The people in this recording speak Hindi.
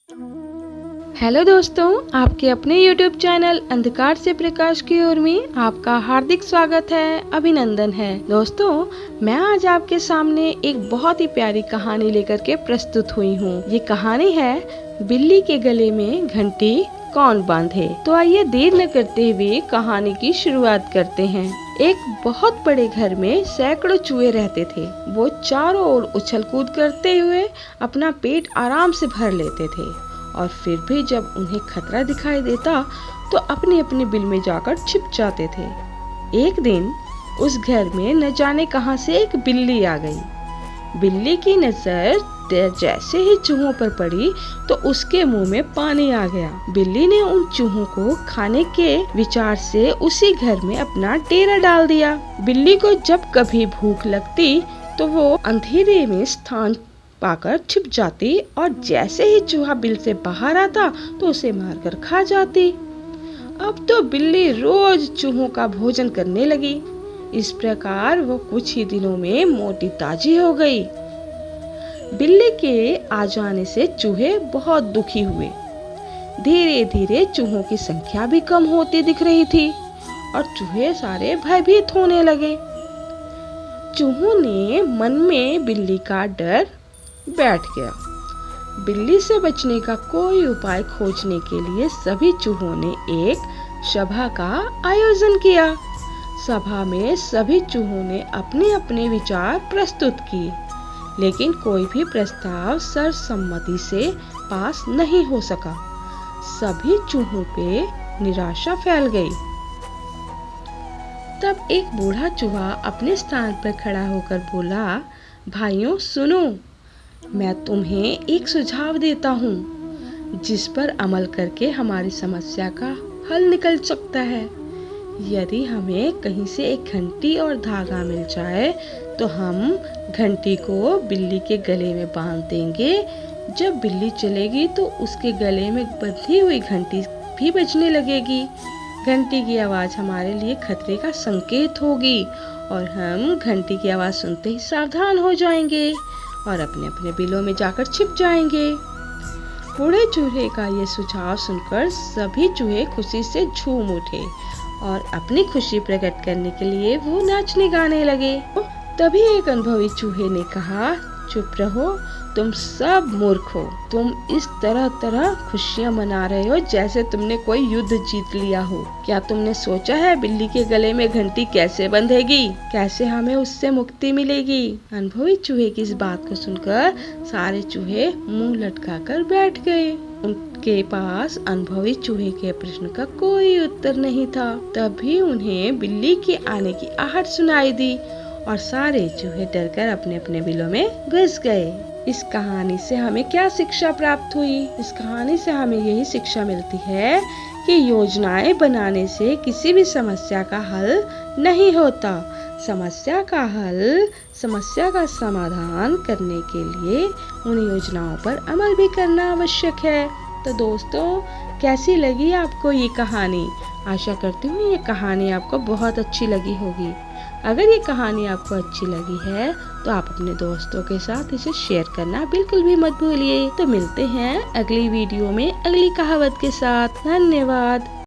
हेलो दोस्तों, आपके अपने YouTube चैनल अंधकार से प्रकाश की ओर में आपका हार्दिक स्वागत है, अभिनंदन है। दोस्तों, मैं आज आपके सामने एक बहुत ही प्यारी कहानी लेकर के प्रस्तुत हुई हूँ। ये कहानी है बिल्ली के गले में घंटी कौन बांधे। तो आइए देर न करते हुए कहानी की शुरुआत करते हैं। एक बहुत बड़े घर में सैकड़ों चूहे रहते थे। वो चारों ओर उछल कूद करते हुए अपना पेट आराम से भर लेते थे और फिर भी जब उन्हें खतरा दिखाई देता तो अपनी अपनी बिल में जाकर छिप जाते थे। एक दिन उस घर में न जाने कहां से एक बिल्ली आ गई। बिल्ली की नजर जैसे ही चूहों पर पड़ी तो उसके मुंह में पानी आ गया। बिल्ली ने उन चूहों को खाने के विचार से उसी घर में अपना डेरा डाल दिया। बिल्ली को जब कभी भूख लगती तो वो अंधेरे में स्थान पाकर छिप जाती और जैसे ही चूहा बिल से बाहर आता तो उसे मारकर खा जाती। अब तो बिल्ली रोज चूहों का भोजन करने लगी। इस प्रकार वो कुछ ही दिनों में मोटी ताजी हो गई। बिल्ली के आ जाने से चूहे बहुत दुखी हुए। धीरे धीरे चूहों की संख्या भी कम होती दिख रही थी और चूहे सारे भयभीत होने लगे। चूहों ने मन में बिल्ली का डर बैठ गया। बिल्ली से बचने का कोई उपाय खोजने के लिए सभी चूहों ने एक सभा का आयोजन किया। सभा में सभी चूहों ने अपने अपने विचार प्रस्तुत किए, लेकिन कोई भी प्रस्ताव सर्वसम्मति से पास नहीं हो सका। सभी चूहों पे निराशा फैल गई। तब एक बूढ़ा चूहा अपने स्थान पर खड़ा होकर बोला, भाइयों सुनो, मैं तुम्हें एक सुझाव देता हूँ जिस पर अमल करके हमारी समस्या का हल निकल सकता है। यदि हमें कहीं से एक घंटी और धागा मिल जाए तो हम घंटी को बिल्ली के गले में बांध देंगे। जब बिल्ली चलेगी तो उसके गले में बंधी हुई घंटी भी बजने लगेगी। घंटी की आवाज हमारे लिए खतरे का संकेत होगी और हम घंटी की आवाज सुनते ही सावधान हो जाएंगे और अपने अपने बिलों में जाकर छिप जाएंगे। बूढ़े चूहे का ये सुझाव सुनकर सभी चूहे खुशी से झूम उठे और अपनी खुशी प्रकट करने के लिए वो नाचने गाने लगे। तभी एक अनुभवी चूहे ने कहा, चुप रहो, तुम सब मूर्ख हो। तुम इस तरह खुशियां मना रहे हो जैसे तुमने कोई युद्ध जीत लिया हो। क्या तुमने सोचा है बिल्ली के गले में घंटी कैसे बंधेगी? कैसे हमें उससे मुक्ति मिलेगी? अनुभवी चूहे की इस बात को सुनकर सारे चूहे मुंह लटकाकर बैठ गए। उनके पास अनुभवी चूहे के प्रश्न का कोई उत्तर नहीं था। तभी उन्हें बिल्ली के आने की आहट सुनाई दी और सारे चूहे डरकर अपने अपने बिलों में घुस गए। इस कहानी से हमें क्या शिक्षा प्राप्त हुई? इस कहानी से हमें यही शिक्षा मिलती है कि योजनाएं बनाने से किसी भी समस्या का हल नहीं होता। समस्या का समाधान करने के लिए उन योजनाओं पर अमल भी करना आवश्यक है। तो दोस्तों, कैसी लगी आपको ये कहानी? आशा करती हूँ ये कहानी आपको बहुत अच्छी लगी होगी। अगर ये कहानी आपको अच्छी लगी है तो आप अपने दोस्तों के साथ इसे शेयर करना बिल्कुल भी मत भूलिए। तो मिलते हैं अगली वीडियो में अगली कहावत के साथ। धन्यवाद।